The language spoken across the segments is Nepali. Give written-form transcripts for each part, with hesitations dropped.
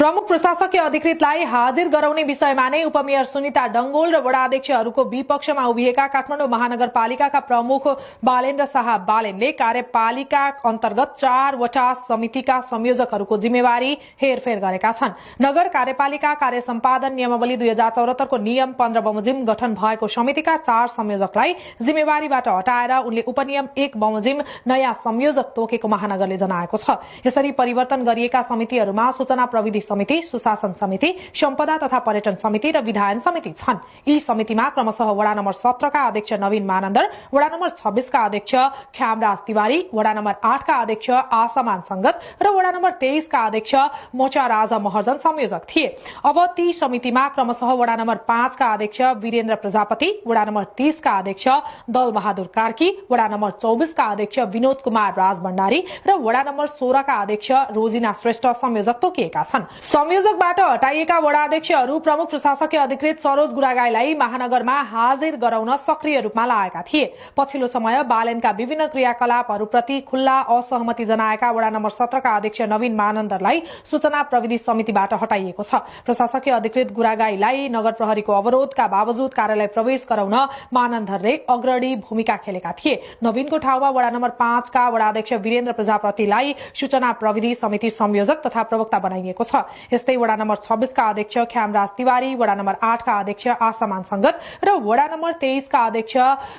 प्रमुख प्रशासकीय अधिकृतलाई हाजिर गराउने विषयमा नै उपमेयर सुनिता डंगोल र वडा अध्यक्षहरूको विपक्षमा उभिएका काठमाडौँ महानगरपालिकाका प्रमुख बालेन्द्र शाह बालेनले कार्यपालिका अन्तर्गत 4 वटा समितिका संयोजकहरूको जिम्मेवारी हेरफेर गरेका छन्। नगर कार्यपालिका कार्य सम्पादन नियमावली 2074 को नियम 15 बमोजिम गठन भएको समितिका 4 संयोजकलाई जिम्मेवारीबाट हटाएर उनले उपनियम 1 बमोजिम नयाँ संयोजक तोकेको महानगरले जनाएको छ। यसरी परिवर्तन गरिएका समितिहरूमा सूचना प्रविधि समिति, सुशासन समिति, सम्पदा तथा पर्यटन समिति र विधायन समिति छन्। यी समितिमा क्रमशः वडा नम्बर 17 का अध्यक्ष नवीन मानन्दर, वडा नम्बर 26 का अध्यक्ष ख्यामराज तिवारी, वडा नम्बर 8 का अध्यक्ष आसमान संगत र वडा नम्बर 23 का अध्यक्ष मोचा राजा महर्जन संयोजक थिए। अब ती समितिमा क्रमशः वडा नम्बर 5 का अध्यक्ष वीरेन्द्र प्रजापति, वडा नम्बर 30 का अध्यक्ष दल बहादुर कार्की, वडा नम्बर 24 का अध्यक्ष विनोद कुमार राज भण्डारी र वडा नम्बर 16 का अध्यक्ष रोजिना श्रेष्ठ संयोजक तोकिएका छन्। संयोजकबाट हटाइएका वडा अध्यक्षहरू प्रमुख प्रशासकीय अधिकृत सरोज गुरागाईलाई महानगरमा हाजिर गराउन सक्रिय रूपमा लागेका थिए। पछिल्लो समय बालेनका विभिन्न क्रियाकलापहरूप्रति खुल्ला असहमति जनाएका वडा नम्बर 17 का अध्यक्ष नवीन मानन्दरलाई सूचना प्रविधि समितिबाट हटाइएको छ। प्रशासकीय अधिकृत गुरागाईलाई नगर प्रहरीको अवरोधका बावजुद कार्यालय प्रवेश गराउन मानन्दरले अग्रणी भूमिका खेलेका थिए। नवीनको ठाउँमा वडा नम्बर 5 का वडा अध्यक्ष वीरेन्द्र प्रजापतिलाई सूचना प्रविधि समिति संयोजक तथा प्रवक्ता बनाइएको छ। यस्तै वडा नम्बर 26 का अध्यक्ष ख्यामराज तिवारी, वडा नम्बर 8 का अध्यक्ष आसमान संगत र वडा नम्बर 23 का अध्यक्ष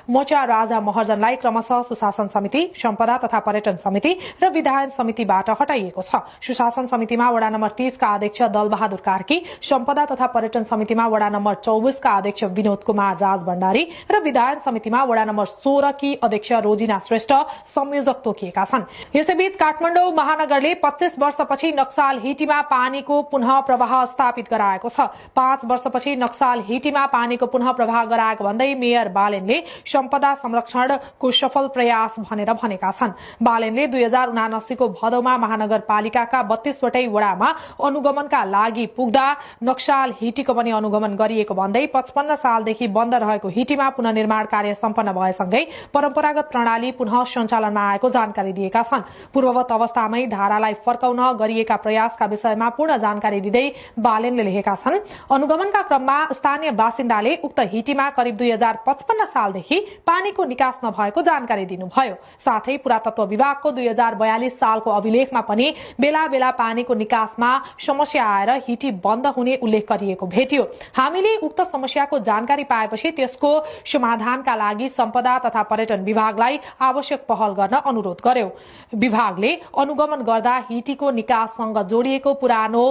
मोचा राजा महर्जनलाई क्रमशः सुशासन समिति, सम्पदा तथा पर्यटन समिति र विधायन समितिबाट हटाइएको छ। सुशासन समितिमा वडा नम्बर 30 का अध्यक्ष दल बहादुर कार्की, सम्पदा तथा पर्यटन समितिमा वडा नम्बर 24 का अध्यक्ष विनोद कुमार राज भण्डारी र विधायन समितिमा वडा नम्बर 16 की अध्यक्ष रोजिना श्रेष्ठ संयोजक तोकिएका छन्। यसैबीच काठमाडौँ महानगरले 25 वर्षपछि नक्साल हिटीमा पानीको पुनः प्रवाह स्थापित गराएको छ। 5 वर्षपछि नक्साल हिटीमा पानीको पुनः प्रवाह गराएको भन्दै मेयर बालेनले सम्पदा संरक्षणको सफल प्रयास भनेर भनेका छन्। बालेनले 2079 को भदौमा महानगरपालिकाका 32 वटै वडामा अनुगमनका लागि पुग्दा नक्साल हिटीको पनि अनुगमन गरिएको भन्दै 55 सालदेखि बन्द रहेको हिटीमा पुनर्निर्माण कार्य सम्पन्न भएसँगै परम्परागत प्रणाली पुनः सञ्चालनमा आएको जानकारी दिएका छन्। पूर्ववत अवस्थामै धारालाई फर्काउन गरिएका प्रयासका विषयमा पूर्ण जानकारी दिँदै बालेनले लेखेका छन्। अनुगमनका क्रममा स्थानीय बासिन्दाले उक्त हिटीमा करिब 2055 सालदेखि पानीको निकास नभएको जानकारी दिनुभयो। साथै पुरातत्व विभागको 2042 सालको अभिलेखमा पनि बेला बेला पानीको निकासमा समस्या आएर हिटी बन्द हुने उल्लेख गरिएको भेटियो। हामीले उक्त समस्याको जानकारी पाएपछि त्यसको समाधानका लागि सम्पदा तथा पर्यटन विभागलाई आवश्यक पहल गर्न अनुरोध गर्यो। विभागले अनुगमन गर्दा हिटीको निकाससँग जोडिएको पुरानो